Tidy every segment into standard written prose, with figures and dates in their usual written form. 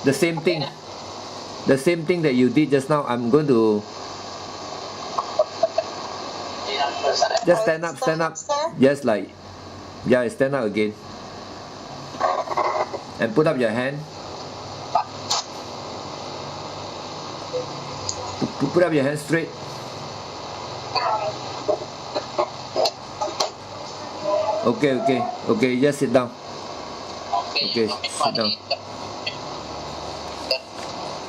The same thing. The same thing that you did just now. I'm going to just stand up, stand up. Just like, yeah, stand up again. And put up your hand. Put up your hand straight. Okay, okay, okay, just sit down. Okay, sit down.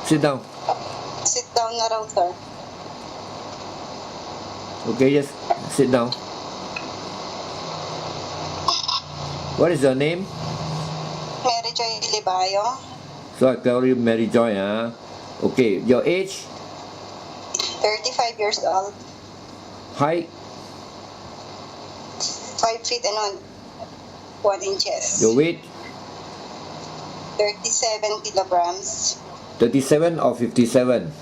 Sit down. Sit down na raw, sir. Okay, just sit down. What is your name? Maryjoy Libayo. So I call you Maryjoy, huh? Okay, your age? 35 years old. Height? 5 feet and 1 inches. Your weight? 37 kilograms. 37 or 57?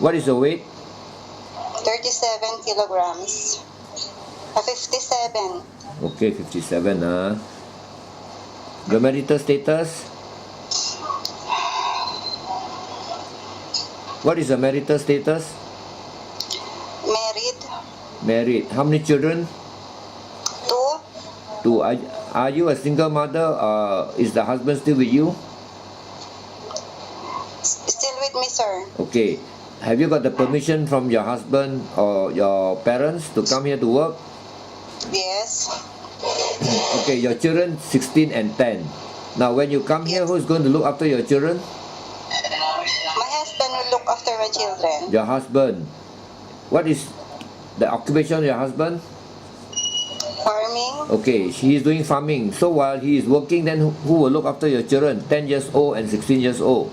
What is your weight? 37 kilograms. 57. Okay, 57, huh? Your marital status? What is your marital status? Married. Married. How many children? 2. 2. Are you a single mother or is the husband still with you? Still with me, sir. Okay. Have you got the permission from your husband or your parents to come here to work? Yes. Okay, your children 16 and 10. Now when you come here, who's going to look after your children? My husband will look after my children. Your husband. What is the occupation of your husband? Farming. Okay, he is doing farming. So while he is working, then who will look after your children? 10 years old and 16 years old.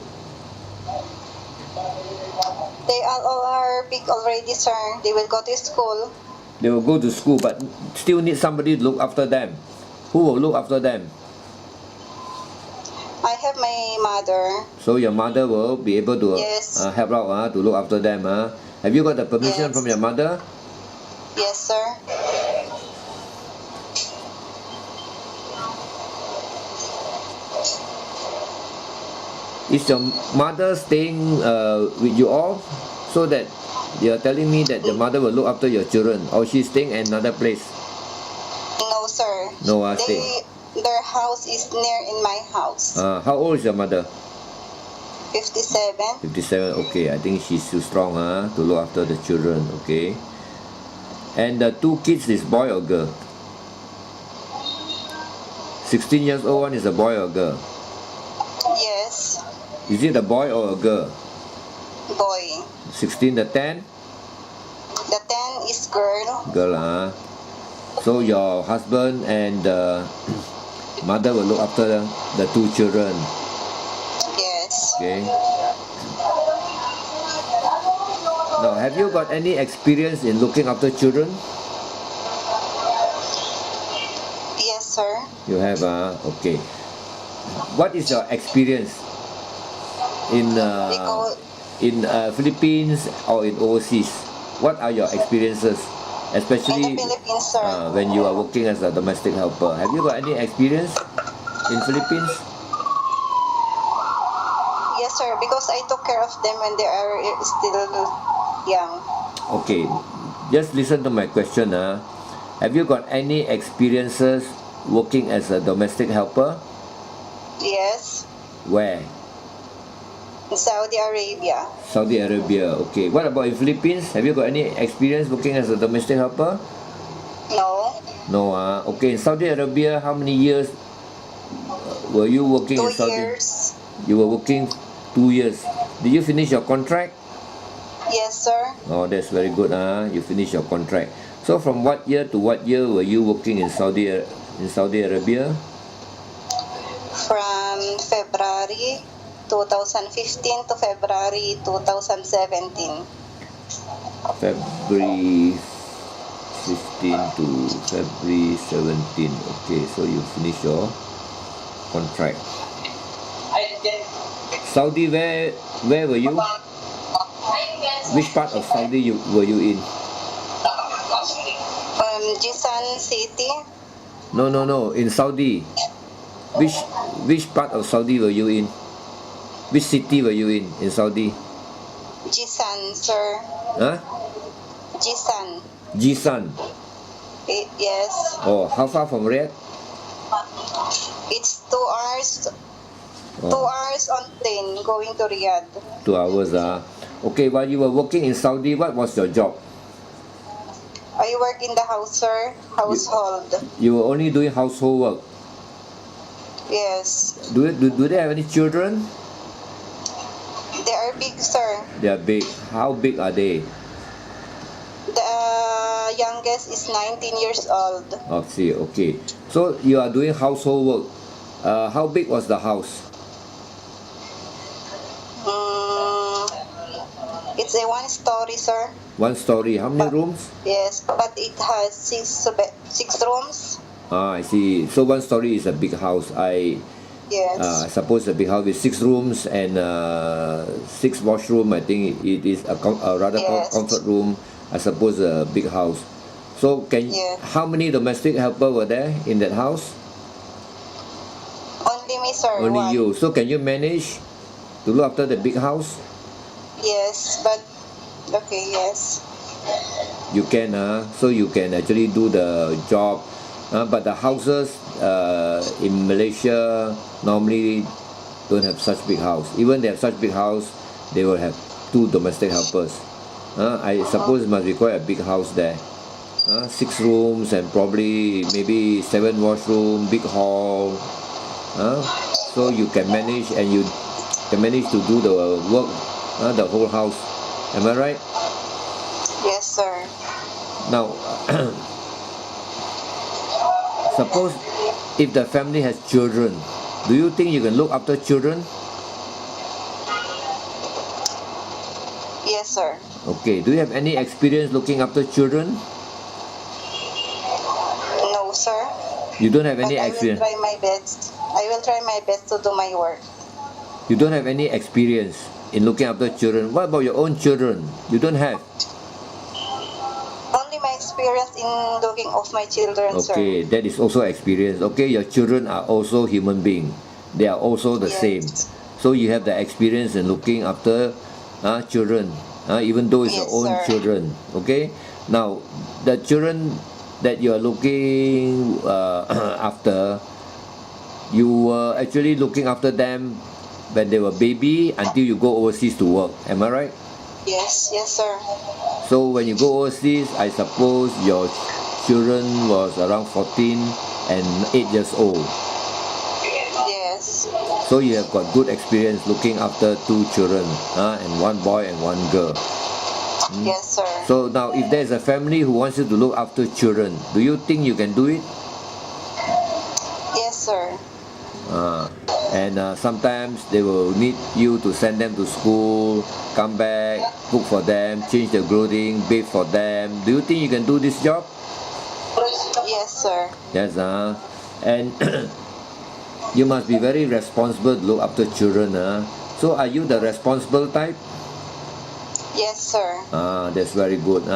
They all are big already, sir. They will go to school. They will go to school, but still need somebody to look after them. Who will look after them? I have my mother. So your mother will be able to Yes. help out to look after them. Have you got the permission Yes. from your mother? Yes, sir. Is your mother staying with you all? So that you're telling me that your mother will look after your children, or she's staying in another place? No, sir. No, stay. Their house is near in my house. How old is your mother? 57. 57. Okay, I think she's too strong to look after the children. Okay. And the 2 kids is boy or girl? 16 years old one is a boy or girl? Yes. Is it a boy or a girl? Boy. 16, the 10? The 10 is girl. Girl, So your husband and the mother will look after the 2 children. Yes. Okay. Now, have you got any experience in looking after children? Yes, sir. You have, okay. What is your experience in Philippines or in overseas? What are your experiences, especially In the Philippines, sir. when you are working as a domestic helper? Have you got any experience in Philippines? Yes, sir. Because I took care of them when they are still young. Okay, just listen to my question. Have you got any experiences working as a domestic helper? Yes. Where? In Saudi Arabia. Saudi Arabia. Okay. What about in Philippines? Have you got any experience working as a domestic helper? No. No. Okay. In Saudi Arabia, how many years were you working 2 in Saudi? years. You were working 2 years. Did you finish your contract? Yes, sir. Oh, that's very good. You finished your contract. So from what year to what year were you working in Saudi Arabia? From February 2015 to February 2017. February 15 to February 17. Okay, so you finish your contract. Saudi, where were you? Which part of Saudi were you in? Jisan City. No. In Saudi, Which part of Saudi were you in? Which city were you in Saudi? Jisan, sir. Huh? Jisan. Jisan. Yes. Oh, how far from Riyadh? It's 2 hours. 2 Oh, hours on plane going to Riyadh. 2 hours. Okay, while you were working in Saudi, what was your job? I work in the house, sir. Household. You were only doing household work. Yes. Do they have any children? They are big, sir. They are big. How big are they? The youngest is 19 years old. Oh, see, okay. So you are doing household work. How big was the house? It's a 1-story, sir. 1 story. How many rooms? Yes, but it has six rooms. I see. So 1 story is a big house. I Yes. suppose a big house with 6 rooms and 6 washroom. I think it is a rather Yes. comfort room. I suppose a big house. So Yes. how many domestic helper were there in that house? Only me, sir. Only one. you. So can you manage to look after the big house? Yes, but okay, yes. You can, so you can actually do the job. But the houses in Malaysia normally don't have such big house. Even they have such big house, they will have 2 domestic helpers. I suppose it must be quite a big house there. 6 rooms and probably maybe 7 washroom, big hall. So you can manage and you can manage to do the work, the whole house. Am I right? Yes, sir. Now, suppose if the family has children, do you think you can look after children? Yes, sir. Okay, do you have any experience looking after children? No, sir. You don't have any But I will experience. try my best. I will try my best to do my work. You don't have any experience in looking after children. What about your own children? You don't have. Only my experience in looking of my children, sir. Okay, that is also experience. Okay, your children are also human beings. They are also the Yes. same. So you have the experience in looking after children, even though it's your Yes, own sir. children. Okay, now the children that you are looking after, you were actually looking after them when they were baby until you go overseas to work. Am I right? Yes, yes, sir. So when you go overseas, I suppose your children was around 14 and 8 years old. Yes. So you have got good experience looking after 2 children, and 1 boy and 1 girl. Yes, sir. So now if there is a family who wants you to look after children, do you think you can do it? Yes, sir. And sometimes they will need you to send them to school, come back, cook for them, change their clothing, bathe for them. Do you think you can do this job? Yes, sir. Yes, and you must be very responsible to look after children. So are you the responsible type? Yes, sir. That's very good.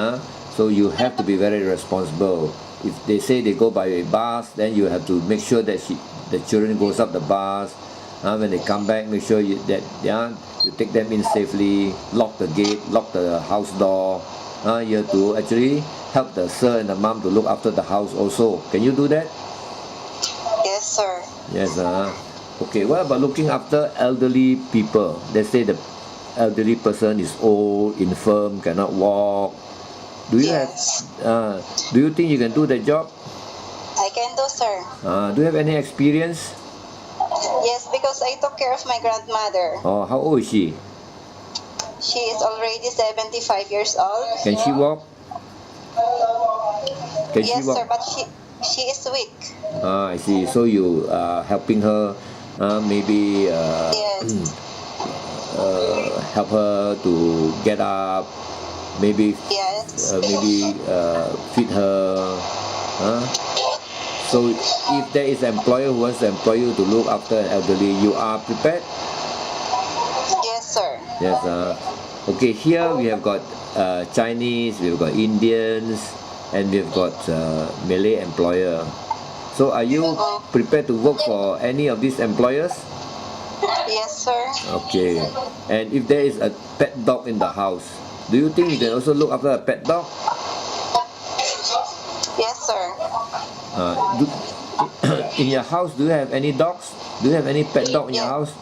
So you have to be very responsible. If they say they go by a bus, then you have to make sure that the children goes up the bus. When they come back, make sure you take them in safely, lock the gate, lock the house door. You have to actually help the sir and the mom to look after the house also. Can you do that? Yes, sir. Yes. Okay, what about looking after elderly people? Let's say the elderly person is old, infirm, cannot walk. Do you Yes. do you think you can do that job? I can do, sir. Do you have any experience? Yes, because I took care of my grandmother. Oh, how old is she? She is already 75 years old. Can she walk? Can she Yes, sir, walk? but she is weak. I see. So you helping her, maybe Yes. help her to get up, maybe Yes. feed her. So if there is an employer who wants to employ you to look after an elderly, you are prepared? Yes, sir. Yes. Okay, here we have got Chinese, we've got Indians, and we've got Malay employer. So are you prepared to work for any of these employers? Yes, sir. Okay. And if there is a pet dog in the house, do you think you can also look after a pet dog? Yes, sir. In your house, do you have any dogs? Do you have any pet dog in your house?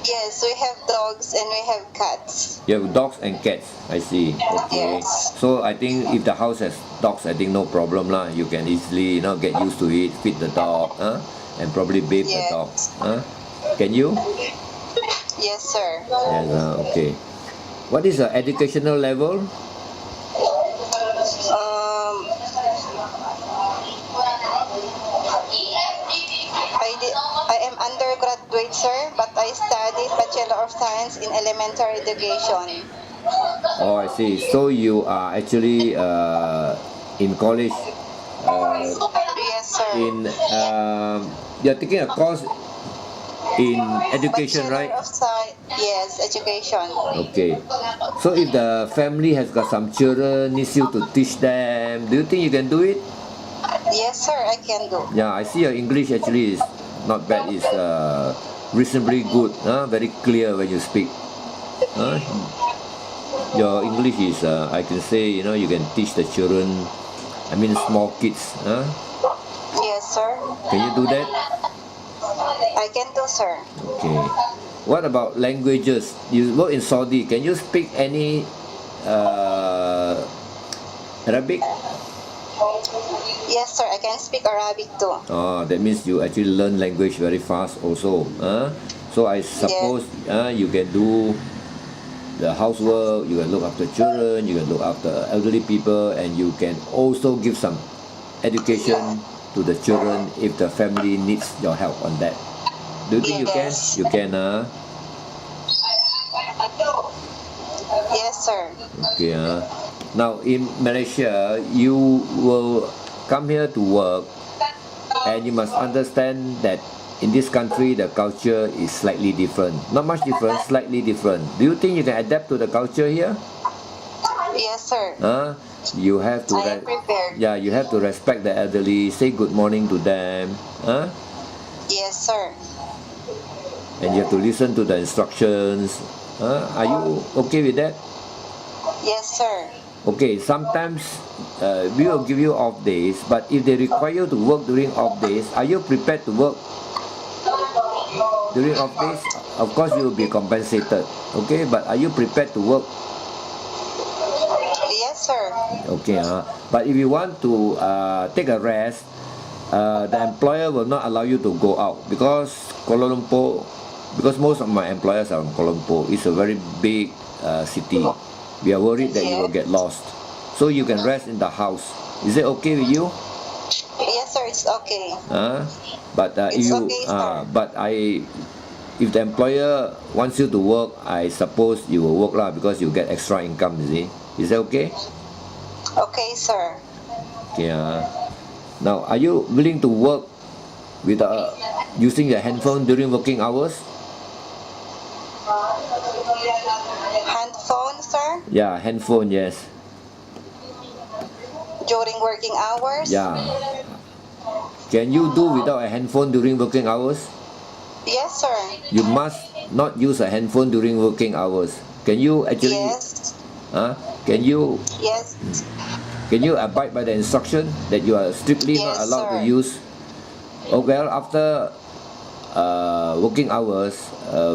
Yes, we have dogs and we have cats. You have dogs and cats. I see. Okay. Yes. So I think if the house has dogs, I think no problem lah. You can easily get used to it, feed the dog, and probably bathe the dog. Can you? Yes, sir. Yes. Okay. What is your educational level? I am undergraduate, sir, but I studied Bachelor of Science in Elementary Education. Oh, I see. So you are actually in college. Yes, sir. You're taking a course in education, right? Yes, education. Okay. So if the family has got some children, needs you to teach them, do you think you can do it? Yes, sir, I can do. Yeah, I see your English actually is not bad. It's reasonably good. Very clear when you speak. Your English is, I can say, you can teach the children. I mean, small kids. Yes, sir. Can you do that? I can do, sir. Okay. What about languages? You work in Saudi. Can you speak any Arabic? Yes, sir. I can speak Arabic too. Oh, that means you actually learn language very fast also. So I suppose you can do the housework, you can look after children, you can look after elderly people, and you can also give some education to the children if the family needs your help on that. Do you think you can? You can, Yes, sir. Okay. Now in Malaysia, you will come here to work, and you must understand that in this country the culture is slightly different. Not much different, slightly different. Do you think you can adapt to the culture here? Yes, sir. You have to. I am prepared. Yeah, you have to respect the elderly. Say good morning to them. Yes, sir. And you have to listen to the instructions. Are you okay with that? Yes, sir. Okay, sometimes we will give you off days, but if they require you to work during off days, are you prepared to work during off days? Of course, you will be compensated. Okay, but are you prepared to work? Yes, sir. Okay, but if you want to take a rest, the employer will not allow you to go out because Kuala Lumpur, because most of my employers are in Kuala Lumpur. It's a very big city. We are worried that you will get lost. So you can rest in the house. Is it okay with you? Yes, sir. It's okay. But It's okay, sir. If the employer wants you to work, I suppose you will work lah because you get extra income. Is that okay? Okay, sir. Okay. Now, are you willing to work with using your handphone during working hours? Handphone, sir? Yeah, handphone, yes. During working hours? Yeah. Can you do without a handphone during working hours? Yes, sir. You must not use a handphone during working hours. Can you actually? Yes. Can you? Yes. Can you abide by the instruction that you are strictly not allowed to use? Oh well, after working hours,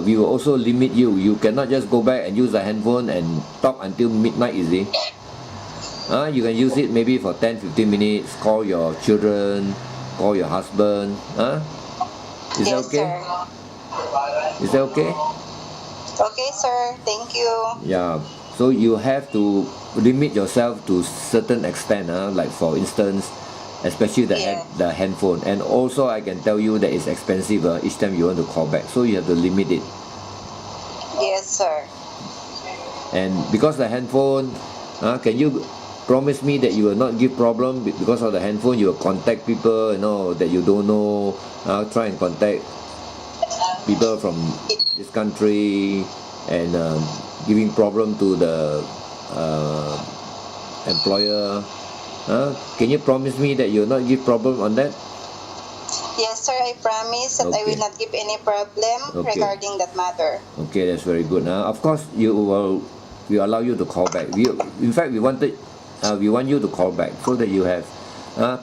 we will also limit you. You cannot just go back and use the handphone and talk until midnight, You can use it maybe for 10-15 minutes, call your children, call your husband. Is that okay? Sir. Is that okay? Okay, sir. Thank you. Yeah. So you have to limit yourself to certain extent, like for instance, especially the handphone. And also I can tell you that it's expensive each time you want to call back. So you have to limit it. Yes, sir. And because the handphone, can you promise me that you will not give problem because of the handphone? You will contact people, that you don't know. Try and contact people from this country and giving problem to the employer. Can you promise me that you will not give problem on that? Yes, sir. I promise that I Okay. will not give any problem Okay. regarding that matter. Okay, that's very good. Of course, we allow you to call back. In fact, we want you to call back so that you have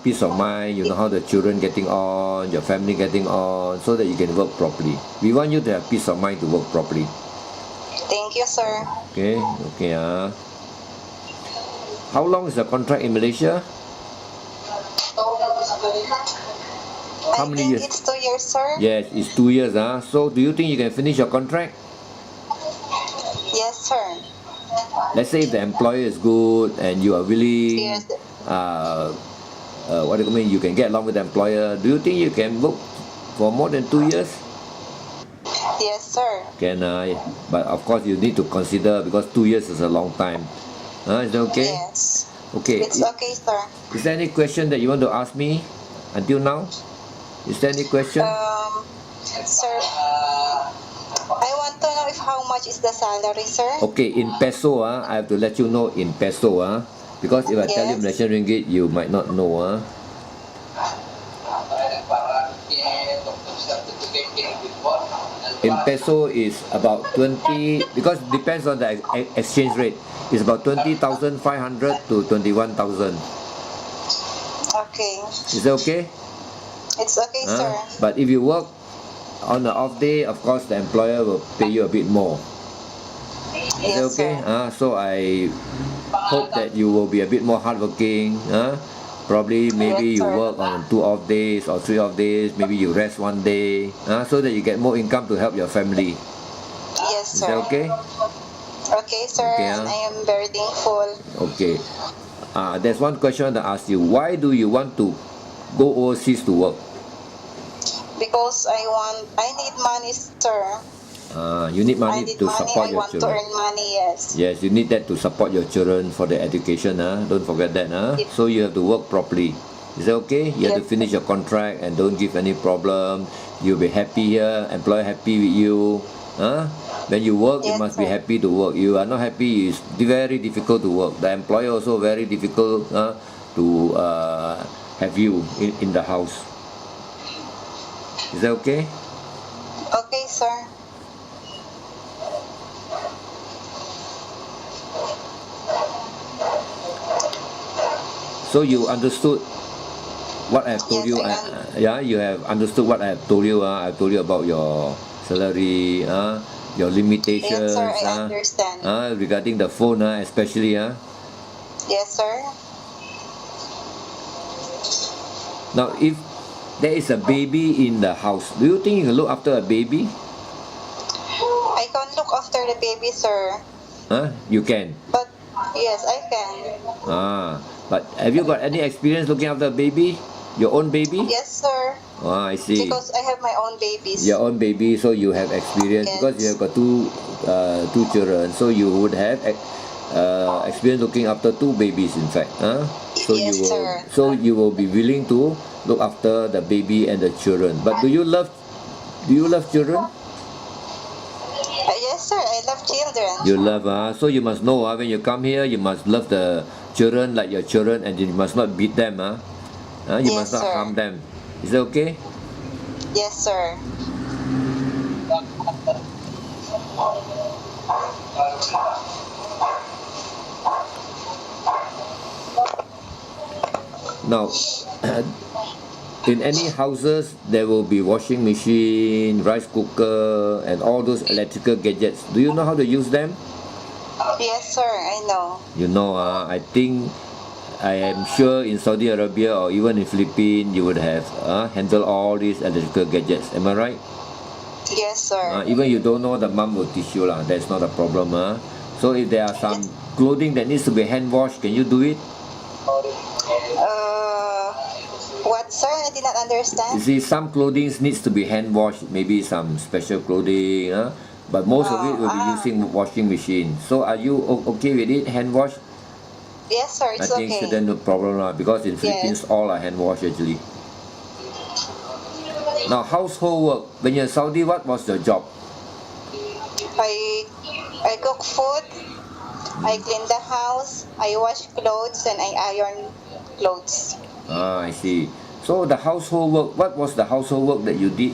peace of mind. You know how the children getting on, your family getting on, so that you can work properly. We want you to have peace of mind to work properly. Thank you, sir. Okay, okay. How long is the contract in Malaysia? How I many think years? it's 2 years, sir. Yes, it's 2 years. So do you think you can finish your contract? Yes, sir. Let's say if the employer is good and you are willing, Yes. what do you mean? You can get along with the employer. Do you think you can work for more than 2 years? Yes, sir. Can but of course you need to consider because 2 years is a long time. Is that okay? Yes. Okay. It's okay, sir. Is there any question that you want to ask me until now? Is there any question? Sir, I want to know if how much is the salary, sir? Okay, in peso, I have to let you know in peso, because if I tell you Yes. Malaysian ringgit, you might not know, In peso is about 20, because depends on the exchange rate. It's about 20,500 to 21,000. Okay. Is that okay? It's okay, sir. But if you work on the off day, of course the employer will pay you a bit more. Is that Yes, okay? sir. So I hope that you will be a bit more hardworking. Probably maybe Yes, you sir. work on 2 off days or 3 off days. Maybe you rest 1 day, so that you get more income to help your family. Yes, Is sir. that okay? Okay, sir. Okay, And I am very thankful. Okay. There's one question to ask you. Why do you want to go overseas to work? Because I need money, sir. You need I money need to money. support I your want to children. earn money, yes. Yes, you need that to support your children for their education. Don't forget that. So you have to work properly. Is that okay? You have to Yes. finish your contract and don't give any problem. You'll be happy here. Employer happy with you. When you work, you Yes, must be sir. happy to work. You are not happy, it's very difficult to work. The employer also very difficult to have you in the house. Is that okay? Okay, sir. So you understood what I have told Yes, you? You have understood what I have told you. I have told you about your salary, your limitations, Yes, sir. I understand. regarding the phone, especially. Yes, sir. Now, if there is a baby in the house, do you think you can look after a baby? I can look after the baby, sir. You can. But yes, I can. But have you got any experience looking after a baby? Your own baby? Yes, sir. I see. Because I have my own babies. Your own baby, so you have experience. Yes. Because you have got two children, so you would have experience looking after 2 babies, in fact. Yes, sir. So you will be willing to look after the baby and the children. But do you love children? Yes, sir. I love children. You love, so you must know, when you come here, you must love the children like your children, and you must not beat them. You Yes, must not sir. harm them. Is that okay? Yes, sir. Now, in any houses, there will be washing machine, rice cooker, and all those electrical gadgets. Do you know how to use them? Yes, sir. I know. You know, I think, I am sure in Saudi Arabia or even in Philippines, you would have handled all these electrical gadgets. Am I right? Yes, sir. Even you don't know, the mom will teach you. That's not a problem. So if there are some clothing that needs to be hand washed, can you do it? What, sir? I did not You understand. see, some clothing needs to be hand washed, maybe some special clothing, but most of it will be using washing machine. So are you okay with it, hand wash? Yes, sir. I It's think okay. shouldn't no problem because in Philippines all are hand wash actually. Now household work, when you're in Saudi, what was your job? I cook food. I clean the house. I wash clothes and I iron clothes. I see. So the household work, what was the household work that you did?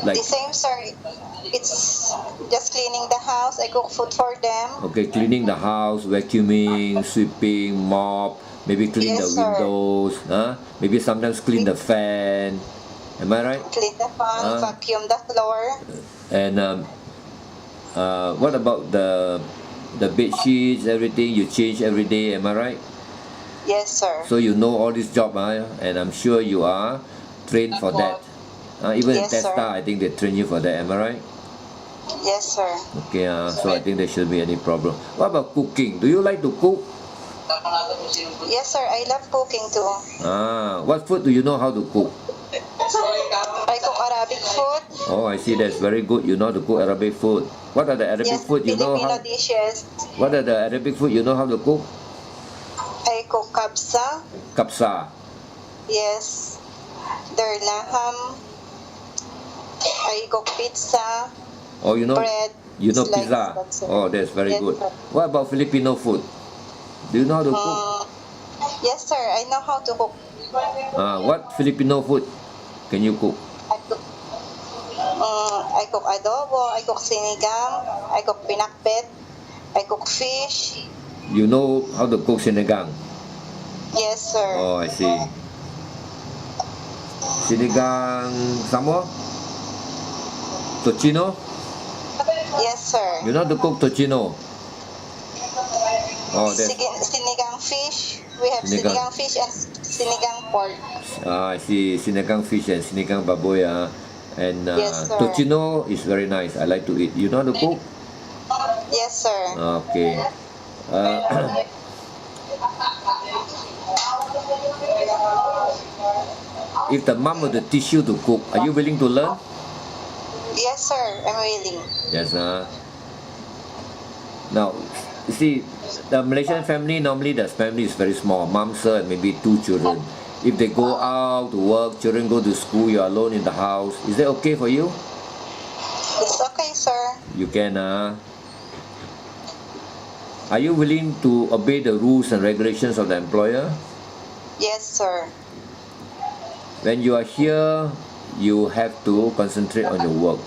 Like, The same, sir. It's just cleaning the house. I cook food for them. okay, cleaning the house, vacuuming, sweeping, mop, maybe clean Yes, the sir. windows, maybe sometimes clean the fan. Am I right? Clean the fan, vacuum the floor. And what about the bed sheets, everything you change every day? Am I right? Yes, sir. So you know all this job, and I'm sure you are trained for that. Even in Yes, sir. Testa, I think they train you for that. Am I right? Yes, sir. Okay, so I think there shouldn't be any problem. What about cooking? Do you like to cook? Yes, sir. I love cooking too. What food do you know how to cook? I cook Arabic food. Oh, I see. That's very good. You know how to cook Arabic food. What are the Arabic Yes, food you know Filipino how? dishes. What are the Arabic food you know how to cook? I cook kabsa. Kapsa. Yes. Derlaham. I cook pizza. Oh, you know Bread. pizza. That's it. Oh, that's very Yes, good. sir. What about Filipino food? Do you know how to cook? Yes, sir. I know how to cook. What Filipino food can you cook? I cook adobo. I cook sinigang. I cook pinakbet. I cook fish. You know how to cook sinigang? Yes, sir. Oh, I see. Sinigang samo? Tocino? Yes, sir. You know how to cook tocino? Oh, that's Sinigang fish. We have Sinigang. sinigang fish and sinigang pork. I see. Sinigang fish and sinigang baboy. And Yes, sir. tocino is very nice. I like to eat. You know how to cook? Yes, sir. Okay. If the mom were to teach you to cook, are you willing to learn? Yes, sir. I'm willing. Yes. Now, you see, the Malaysian family, normally the family is very small. Mom, sir, and maybe 2 children. If they go out to work, children go to school, you're alone in the house. Is that okay for you? It's okay, sir. You can. Are you willing to obey the rules and regulations of the employer? Yes, sir. When you are here, you have to concentrate on your work.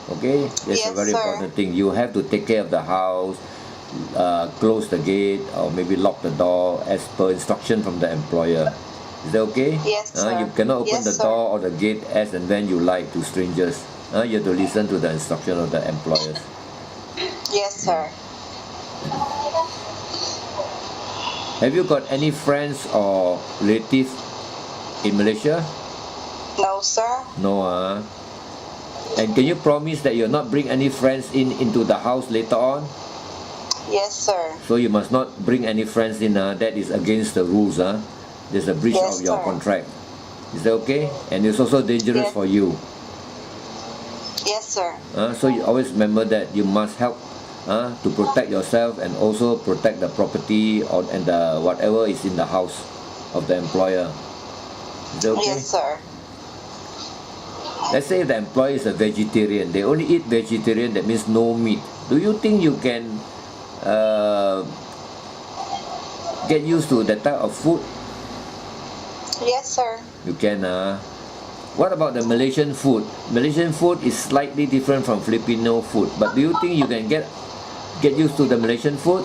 Okay? That's a Yes, very sir. important thing. You have to take care of the house, close the gate, or maybe lock the door as per instruction from the employer. Is that okay? Yes, sir. You cannot open Yes, the sir. door or the gate as and when you like to strangers. You have to listen to the instruction of the employers. Yes, sir. Have you got any friends or relatives in Malaysia? No, sir. No, And can you promise that you'll not bring any friends into the house later on? Yes, sir. So you must not bring any friends in. That is against the rules. There's a breach Yes, of your sir. contract. Is that okay? And it's also dangerous Yes. for you. Yes, sir. So you always remember that you must help to protect yourself and also protect the property and the whatever is in the house of the employer. Is that okay? Yes, sir. Let's say the employee is a vegetarian. They only eat vegetarian. That means no meat. Do you think you can get used to that type of food? Yes, sir. You can. What about the Malaysian food? Malaysian food is slightly different from Filipino food. But do you think you can get used to the Malaysian food?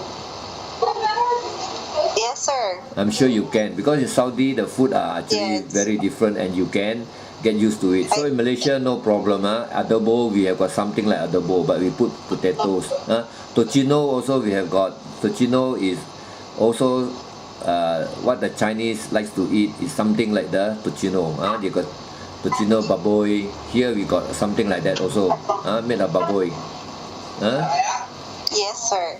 Yes, sir. I'm sure you can, because in Saudi the food are actually Yes. very different and you can get used to it. So in Malaysia, no problem. Adobo, we have got something like adobo, but we put potatoes. Tocino also we have got. Tocino is also what the Chinese likes to eat is something like the tocino. They got tocino baboy. Here we got something like that also. Made of baboy. Yes, sir.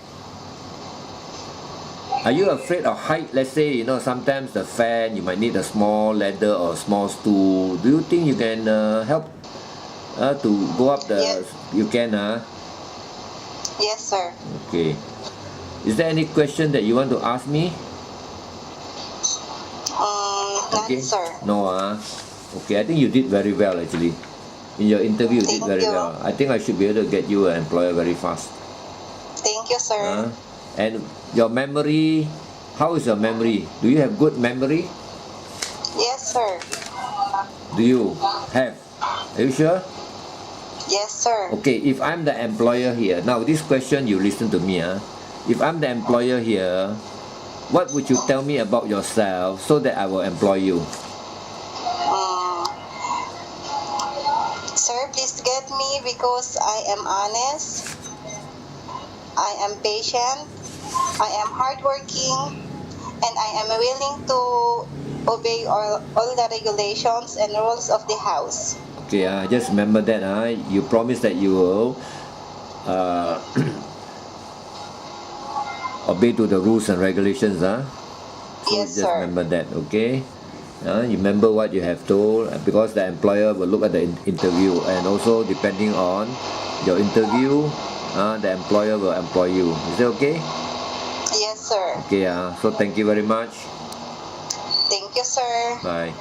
Are you afraid of height? Let's say, sometimes the fan, you might need a small ladder or a small stool. Do you think you can help to go up the... Yes. You can, Yes, sir. Okay. Is there any question that you want to ask me? None, sir. No, Okay, I think you did very well actually. In your interview, you did Thank very you. well. I think I should be able to get you an employer very fast. Thank you, sir. And your memory How is your memory? Do you have good memory? Yes, sir. Do you have? Are you sure? Yes, sir. Okay, if I'm the employer here, now this question you listen to me. If I'm the employer here, what would you tell me about yourself so that I will employ you? Sir, please get me because I am honest, I am patient, I am hardworking, and I am willing to obey all the regulations and rules of the house. Okay, just remember that. You promise that you will obey to the rules and regulations. So Yes, just sir. remember that, okay? You remember what you have told because the employer will look at the interview, and also depending on your interview, the employer will employ you. Is that okay? Yes, sir. Okay, so thank you very much. Thank you, sir. Bye.